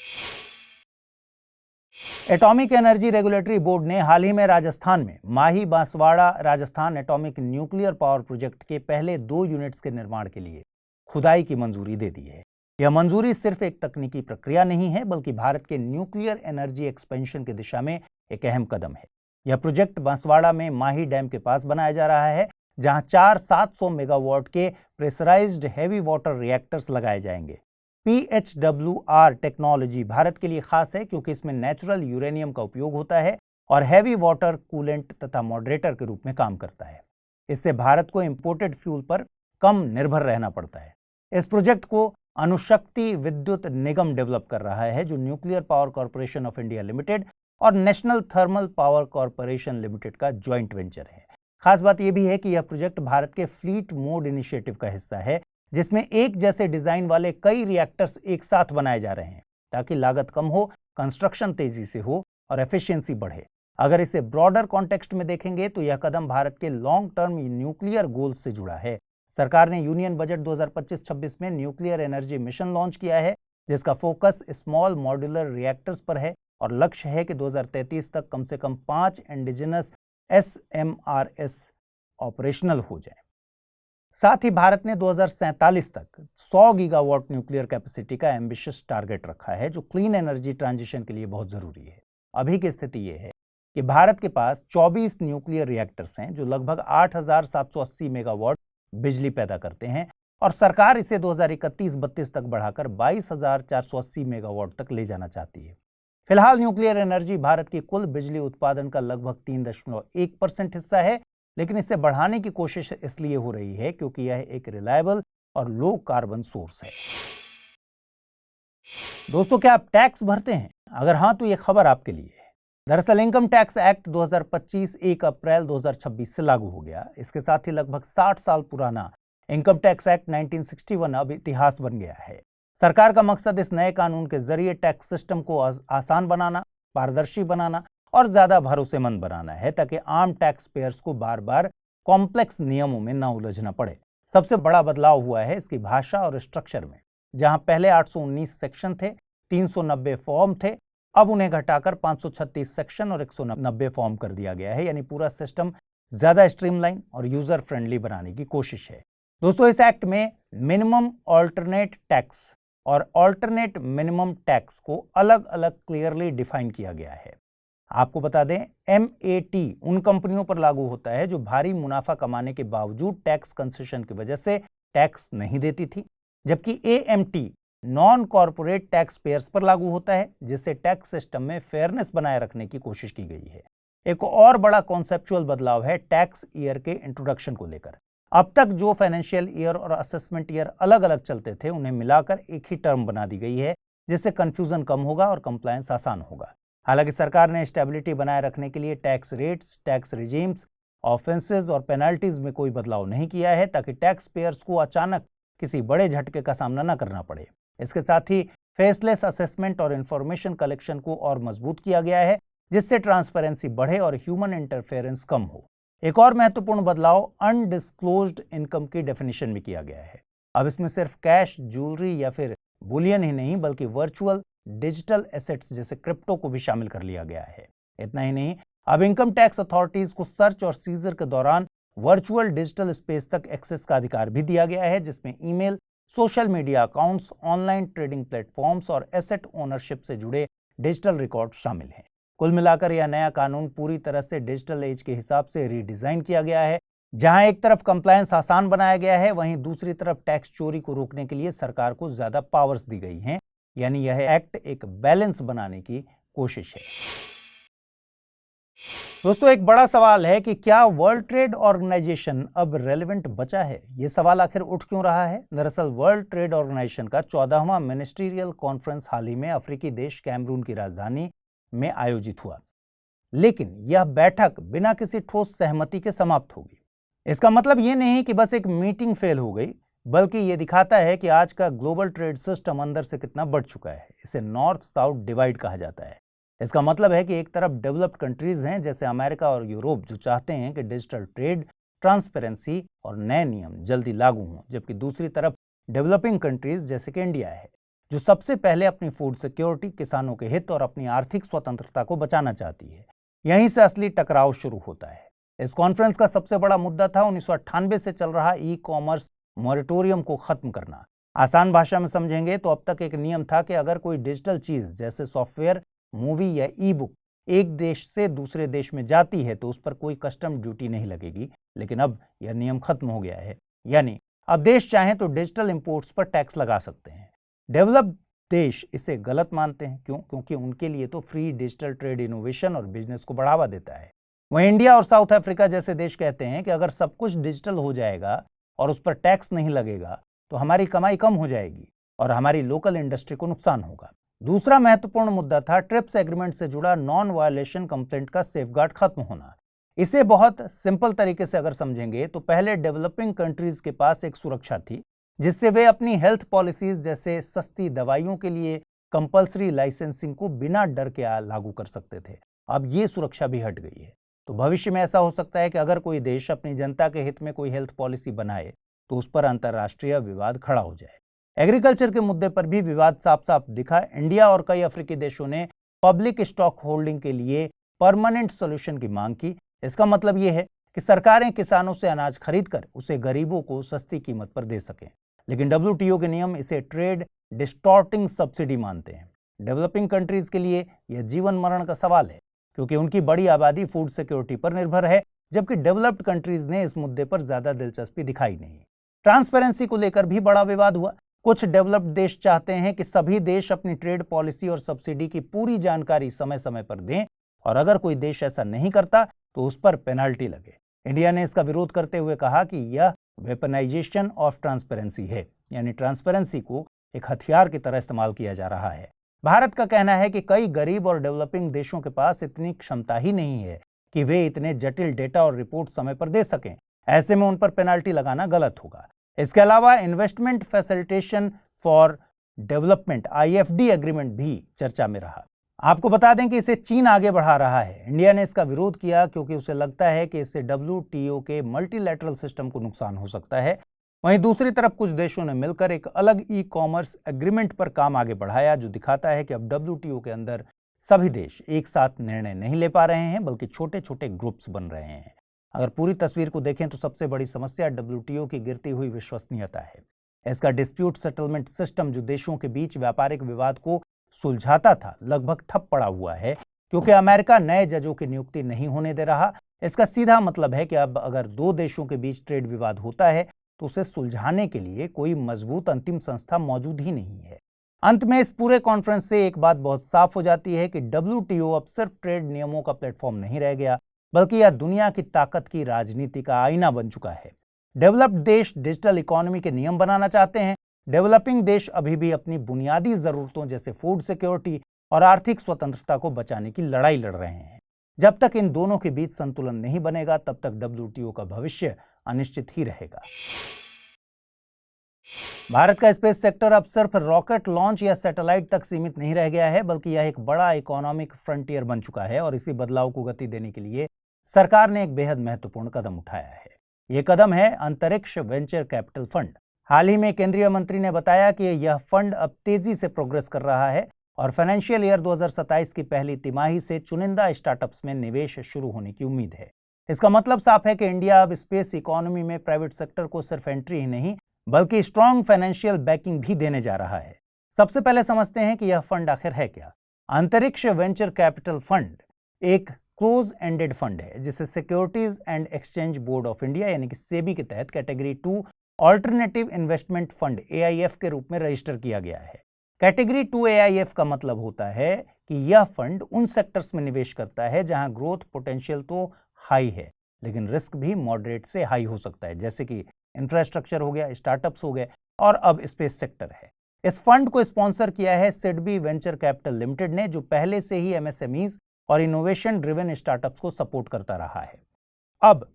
एटॉमिक एनर्जी रेगुलेटरी बोर्ड ने हाल ही में राजस्थान में Mahi Banswara Rajasthan atomic nuclear power project के पहले 2 यूनिट्स के निर्माण के लिए खुदाई की मंजूरी दे दी है। यह मंजूरी सिर्फ एक तकनीकी प्रक्रिया नहीं है, बल्कि भारत के न्यूक्लियर एनर्जी एक्सपेंशन की दिशा में एक अहम कदम है। यह प्रोजेक्ट बांसवाड़ा में माही डैम के पास बनाया जा रहा है, जहां 4 700 मेगावाट के प्रेशराइज्ड हैवी वाटर रिएक्टर्स लगाए जाएंगे। PHWR टेक्नोलॉजी भारत के लिए खास है क्योंकि इसमें नेचुरल यूरेनियम का उपयोग होता है और हैवी वाटर कूलेंट तथा मॉडरेटर के रूप में काम करता है। इससे भारत को इंपोर्टेड फ्यूल पर कम निर्भर रहना पड़ता है। इस प्रोजेक्ट को अणुशक्ति विद्युत निगम डेवलप कर रहा है, जो nuclear power corporation of India limited और national thermal power corporation limited का ज्वाइंट वेंचर है। खास बात यह भी है कि यह प्रोजेक्ट भारत के फ्लीट मोड इनिशिएटिव का हिस्सा है, जिसमें एक जैसे डिजाइन वाले कई रिएक्टर्स एक साथ बनाए जा रहे हैं ताकि लागत कम हो, कंस्ट्रक्शन तेजी से हो और एफिशिएंसी बढ़े। अगर इसे ब्रॉडर कॉन्टेक्स्ट में देखेंगे तो यह कदम भारत के लॉन्ग टर्म न्यूक्लियर गोल्स से जुड़ा है। सरकार ने यूनियन बजट 2025-26 में न्यूक्लियर एनर्जी मिशन लॉन्च किया है, जिसका फोकस स्मॉल मॉड्यूलर रिएक्टर्स पर है और लक्ष्य है कि 2033 तक कम से कम 5 इंडिजिनस SMRs ऑपरेशनल हो जाए। साथ ही भारत ने 2047 तक 100 गीगावाट न्यूक्लियर कैपेसिटी का एम्बिशियस टारगेट रखा है, जो क्लीन एनर्जी ट्रांजिशन के लिए बहुत जरूरी है। अभी की स्थिति यह है कि भारत के पास 24 न्यूक्लियर रिएक्टर्स हैं जो लगभग 8,780 मेगावाट बिजली पैदा करते हैं और सरकार इसे 2031-32 तक बढ़ाकर 22,480 मेगावाट तक ले जाना चाहती है। फिलहाल न्यूक्लियर एनर्जी भारत की कुल बिजली उत्पादन का लगभग 3.1% हिस्सा है, लेकिन इसे बढ़ाने की कोशिश इसलिए हो रही है क्योंकि यह एक रिलायबल और लो कार्बन सोर्स है। दोस्तों, क्या आप टैक्स भरते हैं? अगर हां तो यह खबर आपके लिए है। दरअसल इनकम टैक्स एक्ट 2025 1 अप्रैल 2026 से लागू हो गया। इसके साथ ही लगभग 60 साल पुराना इनकम टैक्स एक्ट 1961 अब इतिहास बन गया है। सरकार का मकसद इस नए कानून के जरिए टैक्स सिस्टम को आसान बनाना, पारदर्शी बनाना और ज्यादा भरोसेमंद बनाना है, ताकि आम टैक्स पेयर्स को बार बार कॉम्प्लेक्स नियमों में न उलझना पड़े। सबसे बड़ा बदलाव हुआ है इसकी भाषा और स्ट्रक्चर में। जहां पहले 819 सेक्शन थे, 390 फॉर्म थे, अब उन्हें घटाकर 536 सेक्शन और 190 फॉर्म कर दिया गया है। यानी पूरा सिस्टम ज्यादा स्ट्रीमलाइन और यूजर फ्रेंडली बनाने की कोशिश है। दोस्तों, इस एक्ट में मिनिमम ऑल्टरनेट टैक्स और ऑल्टरनेट मिनिमम टैक्स को अलग अलग क्लियरली डिफाइन किया गया है। आपको बता दें, MAT उन कंपनियों पर लागू होता है जो भारी मुनाफा कमाने के बावजूद टैक्स कंसेशन की वजह से टैक्स नहीं देती थी, जबकि AMT non corporate tax payers पर लागू होता है, जिससे टैक्स सिस्टम में फेयरनेस बनाए रखने की कोशिश की गई है। एक और बड़ा कॉन्सेप्चुअल बदलाव है टैक्स ईयर के इंट्रोडक्शन को लेकर। अब तक जो फाइनेंशियल ईयर और असेसमेंट ईयर अलग अलग चलते थे, उन्हें मिलाकर एक ही टर्म बना दी गई है, जिससे कंफ्यूजन कम होगा और कंप्लायंस आसान होगा। हालांकि सरकार ने स्टेबिलिटी बनाए रखने के लिए tax rates, tax regimes, offences और पेनल्टीज में कोई बदलाव नहीं किया है, ताकि टैक्स पेयर्स को अचानक किसी बड़े झटके का सामना न करना पड़े। इसके साथ ही फेसलेस असेसमेंट और इंफॉर्मेशन कलेक्शन को और मजबूत किया गया है, जिससे ट्रांसपेरेंसी बढ़े और ह्यूमन इंटरफेरेंस कम हो। एक और महत्वपूर्ण बदलाव अनडिस्क्लोज्ड इनकम की डेफिनेशन में किया गया है। अब इसमें सिर्फ कैश, ज्वेलरी या फिर बुलियन ही नहीं, बल्कि वर्चुअल डिजिटल एसेट्स जैसे क्रिप्टो को भी शामिल कर लिया गया है। इतना ही नहीं, अब इनकम टैक्स अथॉरिटीज को सर्च और सीजर के दौरान वर्चुअल डिजिटल स्पेस तक एक्सेस का अधिकार भी दिया गया है, जिसमें email, social media accounts, online trading platforms और एसेट ओनरशिप से जुड़े डिजिटल रिकॉर्ड शामिल हैं। कुल मिलाकर यह नया कानून पूरी तरह से डिजिटल एज के हिसाब से रीडिजाइन किया गया है। जहां एक तरफ कंप्लायंस आसान बनाया गया है, वहीं दूसरी तरफ टैक्स चोरी को रोकने के लिए सरकार को ज्यादा पावर्स दी गई हैं। यानी यह एक्ट एक बैलेंस बनाने की कोशिश है। दोस्तों, एक बड़ा सवाल है कि क्या वर्ल्ड ट्रेड ऑर्गेनाइजेशन अब रेलेवेंट बचा है? यह सवाल आखिर उठ क्यों रहा है? दरअसल वर्ल्ड ट्रेड ऑर्गेनाइजेशन का 14वां मिनिस्ट्रियल कॉन्फ्रेंस हाल ही में अफ्रीकी देश कैमरून की राजधानी में आयोजित हुआ, लेकिन यह बैठक बिना किसी ठोस सहमति के समाप्त होगी। इसका मतलब यह नहीं कि बस एक मीटिंग फेल हो गई, बल्कि यह दिखाता है कि आज का ग्लोबल ट्रेड सिस्टम अंदर से कितना बढ़ चुका है। इसे नॉर्थ साउथ डिवाइड कहा जाता है। इसका मतलब है कि एक तरफ डेवलप्ड कंट्रीज हैं जैसे अमेरिका और यूरोप, जो चाहते हैं कि डिजिटल ट्रेड, ट्रांसपेरेंसी और नए नियम जल्दी लागू हों, जबकि दूसरी तरफ डेवलपिंग कंट्रीज जैसे कि इंडिया है, जो सबसे पहले अपनी फूड सिक्योरिटी, किसानों के हित और अपनी आर्थिक स्वतंत्रता को बचाना चाहती है। यहीं से असली टकराव शुरू होता है। इस कॉन्फ्रेंस का सबसे बड़ा मुद्दा था 1998 से चल रहा ई कॉमर्स मॉरेटोरियम को खत्म करना। आसान भाषा में समझेंगे तो अब तक एक नियम था कि अगर कोई डिजिटल चीज जैसे सॉफ्टवेयर, मूवी या ई बुक एक देश से दूसरे देश में जाती है तो उस पर कोई कस्टम ड्यूटी नहीं लगेगी। लेकिन अब यह नियम खत्म हो गया है। यानी अब देश चाहें तो डिजिटल इंपोर्ट्स पर टैक्स लगा सकते हैं। डेवलप्ड देश इसे गलत मानते हैं। क्यों? क्योंकि उनके लिए तो फ्री डिजिटल ट्रेड इनोवेशन और बिजनेस को बढ़ावा देता है। वहीं इंडिया और साउथ अफ्रीका जैसे देश कहते हैं कि अगर सब कुछ डिजिटल हो जाएगा और उस पर टैक्स नहीं लगेगा तो हमारी कमाई कम हो जाएगी और हमारी लोकल इंडस्ट्री को नुकसान होगा। दूसरा महत्वपूर्ण मुद्दा था ट्रिप्स एग्रीमेंट से जुड़ा नॉन वायलेशन कंप्लेंट का सेफगार्ड खत्म होना। इसे बहुत सिंपल तरीके से अगर समझेंगे तो पहले डेवलपिंग कंट्रीज के पास एक सुरक्षा थी जिससे वे अपनी हेल्थ पॉलिसीज जैसे सस्ती दवाइयों के लिए कंपल्सरी लाइसेंसिंग को बिना डर के लागू कर सकते थे। अब ये सुरक्षा भी हट गई है। तो भविष्य में ऐसा हो सकता है कि अगर कोई देश अपनी जनता के हित में कोई हेल्थ पॉलिसी बनाए तो उस पर अंतर्राष्ट्रीय विवाद खड़ा हो जाए। एग्रीकल्चर के मुद्दे पर भी विवाद साफ साफ दिखा। इंडिया और कई अफ्रीकी देशों ने पब्लिक स्टॉक होल्डिंग के लिए परमानेंट सोल्यूशन की मांग की। इसका मतलब यह है कि सरकारें किसानों से अनाज खरीदकर उसे गरीबों को सस्ती कीमत पर दे सकें। लेकिन WTO के नियम इसे ट्रेड डिस्टॉर्टिंग सब्सिडी मानते हैं। डेवलपिंग कंट्रीज के लिए यह जीवन मरण का सवाल है, क्योंकि उनकी बड़ी आबादी फूड सिक्योरिटी पर निर्भर है, जबकि डेवलप्ड कंट्रीज ने इस मुद्दे पर ज्यादा दिलचस्पी दिखाई नहीं। ट्रांसपेरेंसी को लेकर भी बड़ा विवाद हुआ। कुछ डेवलप्ड देश चाहते हैं कि सभी देश अपनी ट्रेड पॉलिसी और सब्सिडी की पूरी जानकारी समय समय पर दें, और अगर कोई देश ऐसा नहीं करता तो उस पर पेनल्टी लगे। इंडिया ने इसका विरोध करते हुए कहा कि यह वेपनाइजेशन ऑफ ट्रांसपेरेंसी है, यानी ट्रांसपेरेंसी को एक हथियार की तरह इस्तेमाल किया जा रहा है। भारत का कहना है कि कई गरीब और डेवलपिंग देशों के पास इतनी क्षमता ही नहीं है कि वे इतने जटिल डेटा और रिपोर्ट समय पर दे सकें। ऐसे में उन पर पेनल्टी लगाना गलत होगा। इसके अलावा investment facilitation for development IFD agreement भी चर्चा में रहा। आपको बता दें कि इसे चीन आगे बढ़ा रहा है। इंडिया ने इसका विरोध किया क्योंकि उसे लगता है कि इससे WTO के मल्टीलैटरल सिस्टम को नुकसान हो सकता है। वहीं दूसरी तरफ कुछ देशों ने मिलकर एक अलग ई-कॉमर्स एग्रीमेंट पर काम आगे बढ़ाया, जो दिखाता है कि अब WTO के अंदर सभी देश एक साथ निर्णय नहीं ले पा रहे हैं, बल्कि छोटे छोटे ग्रुप्स बन रहे हैं। अगर पूरी तस्वीर को देखें तो सबसे बड़ी समस्या WTO की गिरती हुई विश्वसनीयता है। इसका डिस्प्यूट सेटलमेंट सिस्टम, जो देशों के बीच व्यापारिक विवाद को सुलझाता था, लगभग ठप पड़ा हुआ है, क्योंकि अमेरिका नए जजों की नियुक्ति नहीं होने दे रहा। इसका सीधा मतलब है कि अब अगर दो देशों के बीच ट्रेड विवाद होता है तो उसे सुलझाने के लिए कोई मजबूत अंतिम संस्था मौजूद ही नहीं है। अंत में इस पूरे कॉन्फ्रेंस से एक बात बहुत साफ हो जाती है कि WTO अब सिर्फ ट्रेड नियमों का प्लेटफॉर्म नहीं रह गया, बल्कि यह दुनिया की ताकत की राजनीति का आईना बन चुका है। डेवलप्ड देश डिजिटल इकोनॉमी के नियम बनाना चाहते हैं। डेवलपिंग देश अभी भी अपनी बुनियादी जरूरतों जैसे फूड सिक्योरिटी और आर्थिक स्वतंत्रता को बचाने की लड़ाई लड़ रहे हैं। जब तक इन दोनों के बीच संतुलन नहीं बनेगा, तब तक WTO का भविष्य अनिश्चित ही रहेगा। भारत का स्पेस सेक्टर अब सिर्फ रॉकेट लॉन्च या सैटेलाइट तक सीमित नहीं रह गया है, बल्कि यह एक बड़ा इकोनॉमिक फ्रंटियर बन चुका है, और इसी बदलाव को गति देने के लिए सरकार ने एक बेहद महत्वपूर्ण कदम उठाया है। यह कदम है अंतरिक्ष वेंचर कैपिटल फंड। हाल ही में केंद्रीय मंत्री ने बताया कि यह फंड अब तेजी से प्रोग्रेस कर रहा है और फाइनेंशियल ईयर 2027 की पहली तिमाही से चुनिंदा स्टार्टअप्स में निवेश शुरू होने की उम्मीद है। इसका मतलब साफ है कि इंडिया अब स्पेस इकोनॉमी में प्राइवेट सेक्टर को सिर्फ एंट्री ही नहीं, बल्कि स्ट्रॉन्ग फाइनेंशियल बैकिंग भी देने जा रहा है। सबसे पहले समझते हैं कि यह फंड आखिर है क्या। अंतरिक्ष वेंचर कैपिटल फंड एक क्लोज एंडेड फंड है, जिसे securities and exchange board of India यानी कि सेबी के तहत category 2 alternative investment fund AIF के रूप में रजिस्टर किया गया है। कैटेगरी 2 AIF का मतलब होता है कि यह फंड उन सेक्टर्स में निवेश करता है जहां ग्रोथ पोटेंशियल तो हाई है, लेकिन रिस्क भी मॉडरेट से हाई हो सकता है, जैसे कि इंफ्रास्ट्रक्चर हो गया, स्टार्टअप्स हो गए, और अब स्पेस सेक्टर है। इस फंड को स्पॉन्सर किया है सिडबी वेंचर कैपिटल लिमिटेड ने, जो पहले से ही MSMEs और इनोवेशन ड्रिवन स्टार्टअप्स को सपोर्ट करता रहा है। अब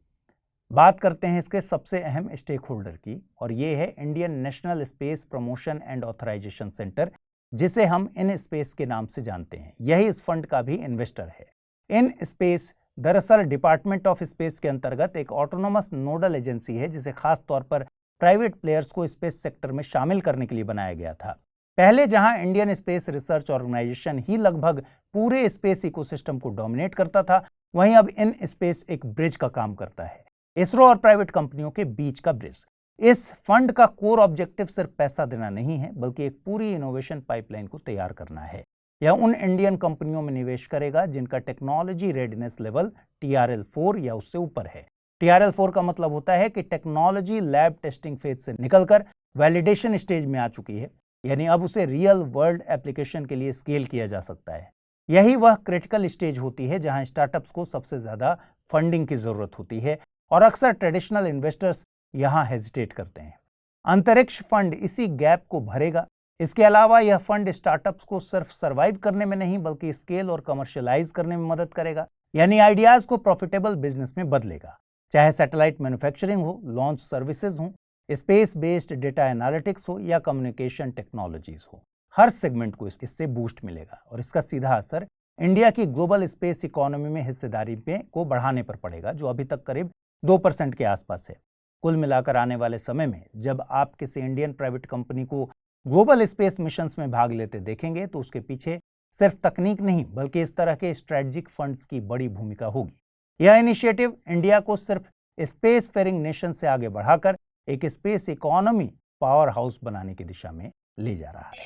बात करते हैं इसके सबसे अहम स्टेक होल्डर की, और ये है Indian national space promotion and authorisation centre, जिसे हम इन स्पेस के नाम से जानते हैं। यही इस फंड का भी इन्वेस्टर है। इन स्पेस दरअसल डिपार्टमेंट ऑफ स्पेस के अंतर्गत एक ऑटोनोमस नोडल एजेंसी है, जिसे खास तौर पर प्राइवेट प्लेयर्स को स्पेस सेक्टर में शामिल करने के लिए बनाया गया था। पहले जहां इंडियन स्पेस रिसर्च ऑर्गेनाइजेशन ही लगभग पूरे स्पेस इकोसिस्टम को डोमिनेट करता था, वहीं अब इन स्पेस एक ब्रिज का काम करता है, इसरो और प्राइवेट कंपनियों के बीच का ब्रिज। इस फंड का कोर ऑब्जेक्टिव सिर्फ पैसा देना नहीं है, बल्कि एक पूरी इनोवेशन पाइपलाइन को तैयार करना है। यह उन इंडियन कंपनियों में निवेश करेगा जिनका टेक्नोलॉजी रेडीनेस लेवल TRL4 या उससे ऊपर है। TRL4 का मतलब होता है कि टेक्नोलॉजी लैब टेस्टिंग फेज से निकलकर वैलिडेशन स्टेज में आ चुकी है, यानी अब उसे रियल वर्ल्ड एप्लीकेशन के लिए स्केल किया जा सकता है। यही वह क्रिटिकल स्टेज होती है जहां स्टार्टअप्स को सबसे ज्यादा फंडिंग की जरूरत होती है, और अक्सर ट्रेडिशनल इन्वेस्टर्स यहां हेजिटेट करते हैं। अंतरिक्ष फंड इसी गैप को भरेगा। इसके अलावा यह फंड स्टार्टअप्स को सिर्फ सर्वाइव करने में नहीं, बल्कि स्केल और कमर्शियलाइज करने में मदद करेगा, यानी आइडियाज को प्रॉफिटेबल बिजनेस में बदलेगा। चाहे सैटेलाइट मैन्युफैक्चरिंग हो, लॉन्च सर्विसेज हो, स्पेस बेस्ड डेटा एनालिटिक्स हो या कम्युनिकेशन टेक्नोलॉजीज हो, हर सेगमेंट को इससे बूस्ट मिलेगा और इसका सीधा असर इंडिया की ग्लोबल स्पेस इकोनॉमी में हिस्सेदारी को बढ़ाने पर पड़ेगा, जो अभी तक करीब 2% के आसपास है। कुल मिलाकर आने वाले समय में जब आप किसी इंडियन प्राइवेट कंपनी को ग्लोबल स्पेस मिशंस में भाग लेते देखेंगे तो उसके पीछे सिर्फ तकनीक नहीं बल्कि इस तरह के स्ट्रेटेजिक फंड्स की बड़ी भूमिका होगी। यह इनिशिएटिव इंडिया को सिर्फ स्पेस फेरिंग नेशन से आगे बढ़ाकर एक स्पेस इकोनॉमी पावर हाउस बनाने की दिशा में ले जा रहा है।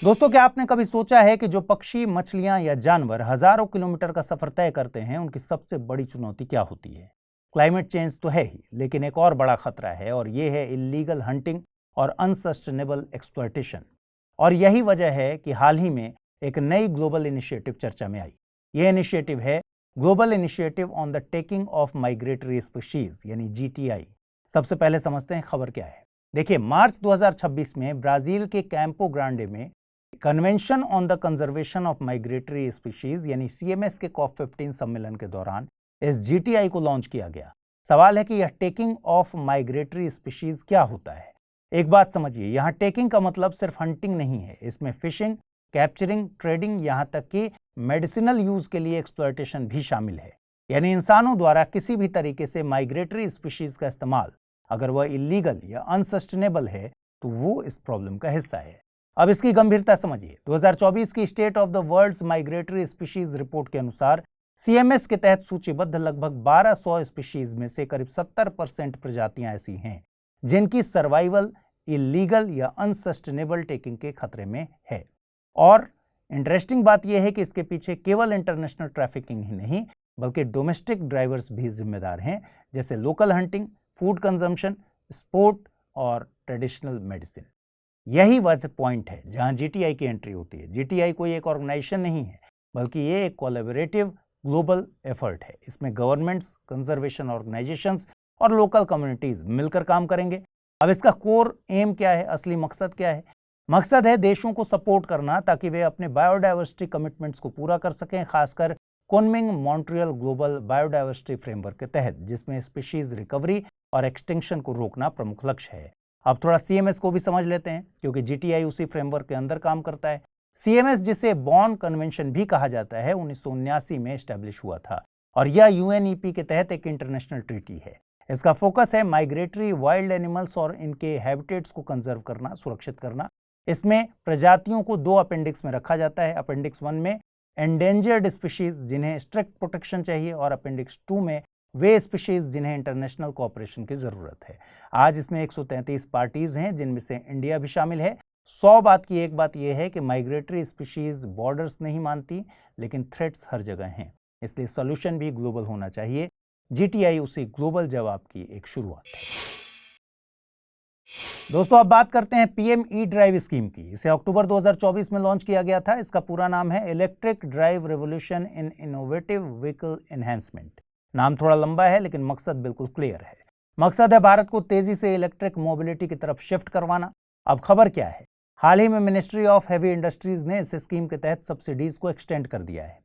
दोस्तों, क्या आपने कभी सोचा है कि जो पक्षी, मछलियां या जानवर हजारों किलोमीटर का सफर तय करते हैं, उनकी सबसे बड़ी चुनौती क्या होती है? क्लाइमेट चेंज तो है ही, लेकिन एक और बड़ा खतरा है और यह है इलीगल हंटिंग और अनसस्टेनेबल एक्सप्लॉयटेशन। और यही वजह है कि हाल ही में एक नई ग्लोबल इनिशिएटिव चर्चा में आई। यह इनिशिएटिव है global initiative on the taking of migratory species यानी GTI। सबसे पहले समझते हैं खबर क्या है। देखिए, मार्च 2026 में ब्राजील के कैंपो ग्रांडे में convention on the conservation of migratory species यानी CMS के COP15 सम्मेलन के दौरान इस GTI को लॉन्च किया गया। सवाल है कि यह टेकिंग ऑफ माइग्रेटरी स्पीशीज क्या होता है? एक बात समझिए, यहाँ टेकिंग का मतलब सिर्फ हंटिंग नहीं है, इसमें फिशिंग, कैप्चरिंग, ट्रेडिंग, यहाँ तक कि मेडिसिनल यूज के लिए एक्सप्लॉयटेशन भी शामिल है। यानी इंसानों द्वारा किसी भी तरीके से माइग्रेटरी स्पीशीज का इस्तेमाल, अगर वह इलीगल या अनसस्टेनेबल है तो वो इस प्रॉब्लम का हिस्सा है। अब इसकी गंभीरता समझिए। 2024 की state of the world's migratory species report के अनुसार CMS के तहत सूचीबद्ध लगभग 1200 स्पीशीज में से करीब 70% प्रजातियां ऐसी हैं जिनकी सर्वाइवल इलीगल या अनसस्टेनेबल टेकिंग के खतरे में है। और इंटरेस्टिंग बात यह है कि इसके पीछे केवल इंटरनेशनल ट्रैफिकिंग ही नहीं बल्कि डोमेस्टिक ड्राइवर्स भी जिम्मेदार हैं, जैसे local hunting, food consumption, sport और ट्रेडिशनल मेडिसिन। यही वह पॉइंट है जहां GTI की एंट्री होती है। GTI कोई एक ऑर्गेनाइजेशन नहीं है बल्कि ये एक कोलैबोरेटिव ग्लोबल एफर्ट है। इसमें गवर्नमेंट्स, कंजर्वेशन ऑर्गेनाइजेशंस और लोकल कम्युनिटीज मिलकर काम करेंगे। अब इसका कोर एम क्या है, असली मकसद क्या है? मकसद है देशों को सपोर्ट करना ताकि वे अपने बायोडाइवर्सिटी कमिटमेंट्स को पूरा कर सकें, खासकर Kunming Montreal global biodiversity framework के तहत, जिसमें स्पीशीज रिकवरी और एक्सटिंक्शन को रोकना प्रमुख लक्ष्य है। अब थोड़ा CMS को भी समझ लेते हैं, क्योंकि GTI उसी फ्रेमवर्क के अंदर काम करता है। CMS, जिसे बॉन कन्वेंशन भी कहा जाता है, 1979 में एस्टेब्लिश हुआ था और यह UNEP के तहत एक इंटरनेशनल ट्रीटी है। इसका फोकस है माइग्रेटरी वाइल्ड एनिमल्स और इनके हैबिटेट्स को कंजर्व करना, सुरक्षित करना। इसमें प्रजातियों को 2 अपेंडिक्स में रखा जाता है। अपेंडिक्स 1 में एंडेंजर्ड स्पीशीज जिन्हें स्ट्रिक्ट प्रोटेक्शन चाहिए और अपेंडिक्स 2 में वे स्पीशीज जिन्हें इंटरनेशनल कोऑपरेशन की जरूरत है। आज इसमें 133 पार्टीज हैं जिनमें से इंडिया भी शामिल है। 100 बात की एक बात यह है कि माइग्रेटरी स्पीशीज बॉर्डर्स नहीं मानती, लेकिन थ्रेट्स हर जगह हैं, इसलिए सॉल्यूशन भी ग्लोबल होना चाहिए। GTI उसी ग्लोबल जवाब की एक शुरुआत है। दोस्तों, अब बात करते हैं PM E-ड्राइव स्कीम की। इसे अक्टूबर 2024 में लॉन्च किया गया था। इसका पूरा नाम है electric drive revolution in innovative vehicle enhancement. नाम थोड़ा लंबा है लेकिन मकसद बिल्कुल क्लियर है। मकसद है भारत को तेजी से इलेक्ट्रिक मोबिलिटी की तरफ शिफ्ट करवाना। अब खबर क्या है? हाल ही में मिनिस्ट्री ऑफ हैवी इंडस्ट्रीज ने इस स्कीम के तहत सब्सिडीज को एक्सटेंड कर दिया है।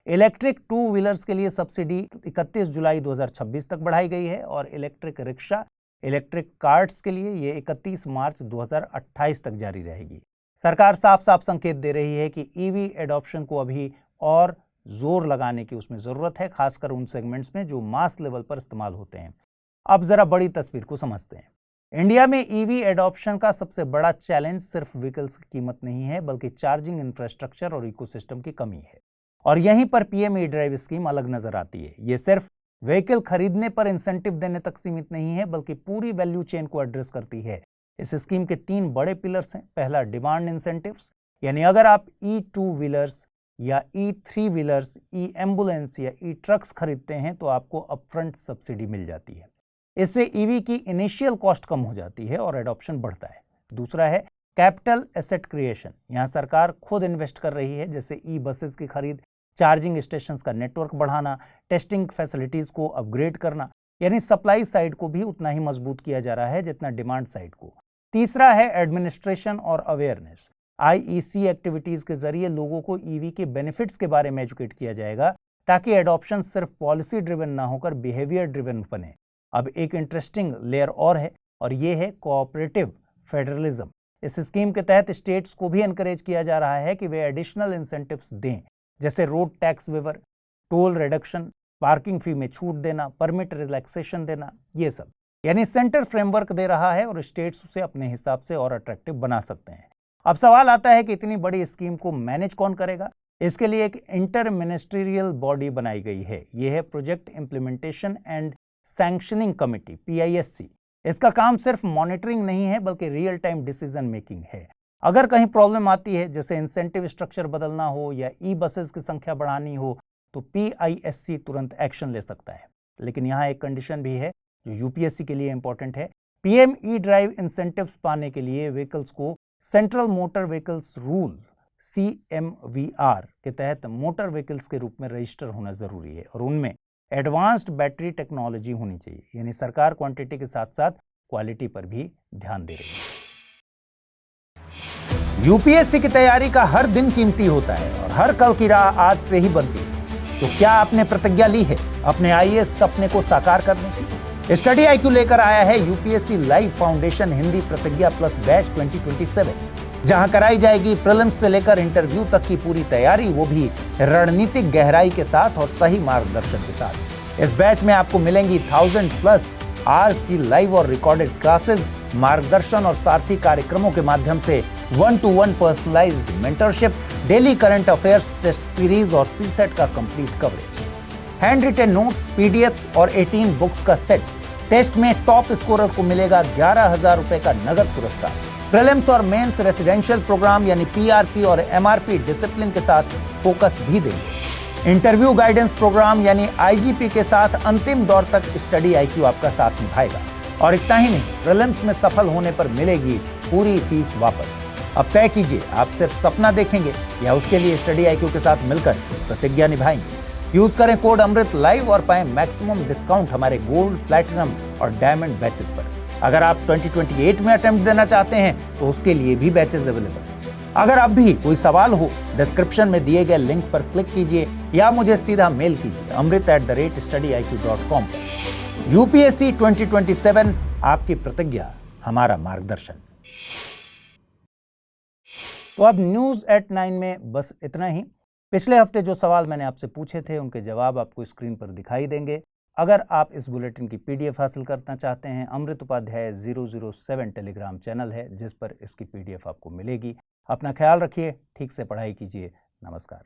इलेक्ट्रिक 2 व्हीलर्स के लिए सब्सिडी 31 जुलाई 2026 तक बढ़ाई गई है और इलेक्ट्रिक रिक्शा, इलेक्ट्रिक कार्ट्स के लिए ये 31 मार्च 2028 तक जारी रहेगी। सरकार साफ साफ संकेत दे रही है कि EV एडॉप्शन को अभी और जोर लगाने की उसमें जरूरत है, खासकर उन सेगमेंट्स में जो मास लेवल पर इस्तेमाल होते हैं। अब जरा बड़ी तस्वीर को समझते हैं। इंडिया में EV एडॉप्शन का सबसे बड़ा चैलेंज सिर्फ व्हीकल्स की कीमत नहीं है बल्कि चार्जिंग इंफ्रास्ट्रक्चर और इकोसिस्टम की कमी है। और यहीं पर PM E-ड्राइव स्कीम अलग नजर आती है। ये सिर्फ व्हीकल खरीदने पर इंसेंटिव देने तक सीमित नहीं है बल्कि पूरी वैल्यू चेन को एड्रेस करती है। इस स्कीम के 3 बड़े पिलर्स हैं। पहला, डिमांड इंसेंटिव्स, यानी अगर आप E2 व्हीलर्स या E3 व्हीलर्स, E-एम्बुलेंस या E-ट्रक्स खरीदते हैं तो आपको अपफ्रंट सब्सिडी मिल जाती है। इससे EV की इनिशियल कॉस्ट कम हो जाती है और एडॉप्शन बढ़ता है। दूसरा है कैपिटल एसेट क्रिएशन। यहाँ सरकार खुद इन्वेस्ट कर रही है, जैसे E-बसेस की खरीद, चार्जिंग स्टेशंस का नेटवर्क बढ़ाना, टेस्टिंग फैसिलिटीज को अपग्रेड करना। यानी सप्लाई साइड को भी उतना ही मजबूत किया जा रहा है जितना डिमांड साइड को। तीसरा है एडमिनिस्ट्रेशन और अवेयरनेस। IEC एक्टिविटीज के जरिए लोगों को EV के बेनिफिट्स के बारे में एजुकेट किया जाएगा ताकि एडॉप्शन सिर्फ पॉलिसी ड्रिवन ना होकर बिहेवियर ड्रिवन बने। अब एक इंटरेस्टिंग लेयर और है और ये है कोऑपरेटिव फेडरलिज्म। इस स्कीम के तहत स्टेट्स को भी एनकरेज किया जा रहा है कि वे एडिशनल इंसेंटिव्स दें, जैसे road tax waiver, toll reduction, parking fee में छूट देना, परमिट रिलैक्सेशन देना, ये सब। यानी सेंटर फ्रेमवर्क दे रहा है और स्टेट्स उसे अपने हिसाब से और अट्रैक्टिव बना सकते हैं। अब सवाल आता है कि इतनी बड़ी स्कीम को मैनेज कौन करेगा। इसके लिए एक इंटर मिनिस्ट्रियल बॉडी बनाई गई है। यह है project implementation and sanctioning committee, PISC। इसका काम सिर्फ मॉनिटरिंग नहीं है बल्कि रियल टाइम डिसीजन मेकिंग है। अगर कहीं प्रॉब्लम आती है, जैसे इंसेंटिव स्ट्रक्चर बदलना हो या बसेस की संख्या बढ़ानी हो, तो PISC तुरंत एक्शन ले सकता है। लेकिन यहाँ एक कंडीशन भी है जो UPSC के लिए इंपॉर्टेंट है। PM E-ड्राइव इंसेंटिव्स पाने के लिए व्हीकल्स को central motor vehicles rules CMVR के तहत मोटर व्हीकल्स के रूप में रजिस्टर होना जरूरी है और उनमें एडवांस्ड बैटरी टेक्नोलॉजी होनी चाहिए। यानी सरकार क्वांटिटी के साथ साथ क्वालिटी पर भी ध्यान दे रही है। UPSC की तैयारी का हर दिन कीमती होता है और हर कल की राह आज से ही बनती है। तो क्या आपने प्रतिज्ञा ली है अपने IAS सपने को साकार करने की? स्टडी IQ लेकर आया है UPSC लाइव फाउंडेशन हिंदी प्रतिज्ञा प्लस बैच 2027, जहां कराई जाएगी प्रीलिम्स से लेकर इंटरव्यू तक की पूरी तैयारी, वो भी रणनीतिक गहराई के साथ और सही मार्गदर्शन के साथ। इस बैच में आपको मिलेंगी 1000+ आवर्स की लाइव और रिकॉर्डेड क्लासेस, मार्गदर्शन और सारथी कार्यक्रमों के माध्यम से 1-to-1 personalised mentorship, daily current affairs test series और CSET का complete coverage, hand written notes, PDFs और 18 बुक्स का सेट। टेस्ट में टॉप स्कोरर को मिलेगा 11,000 रुपए का नगद पुरस्कार। प्रीलिम्स और मेंस रेसिडेंशियल प्रोग्राम यानी PRP और MRP डिसिप्लिन के साथ फोकस भी देंगे। इंटरव्यू गाइडेंस प्रोग्राम यानी IGP के साथ अंतिम दौर तक स्टडी IQ आपका साथ निभाएगा। और इतना ही नहीं, प्रीलिम्स में सफल होने पर मिलेगी पूरी फीस वापस। अब तय कीजिए, आप सिर्फ सपना देखेंगे या उसके लिए स्टडी IQ के साथ मिलकर प्रतिज्ञा निभाएंगे। यूज करें कोड अमृत लाइव और पाएं मैक्सिमम डिस्काउंट हमारे गोल्ड, प्लैटिनम और डायमंड बैचेस पर। अगर आप 2028 में अटेम्प्ट देना चाहते हैं तो उसके लिए भी बैचेस अवेलेबल हैं। अगर अब भी कोई सवाल हो, डिस्क्रिप्शन में दिए गए लिंक पर क्लिक कीजिए या मुझे सीधा मेल कीजिए amrit@studiiq.com पर। UPSC 2027, आपकी प्रतिज्ञा हमारा मार्गदर्शन। तो अब News@9 में बस इतना ही। पिछले हफ्ते जो सवाल मैंने आपसे पूछे थे उनके जवाब आपको स्क्रीन पर दिखाई देंगे। अगर आप इस बुलेटिन की PDF हासिल करना चाहते हैं, अमृत उपाध्याय 007 टेलीग्राम चैनल है जिस पर इसकी PDF आपको मिलेगी। अपना ख्याल रखिए, ठीक से पढ़ाई कीजिए। नमस्कार।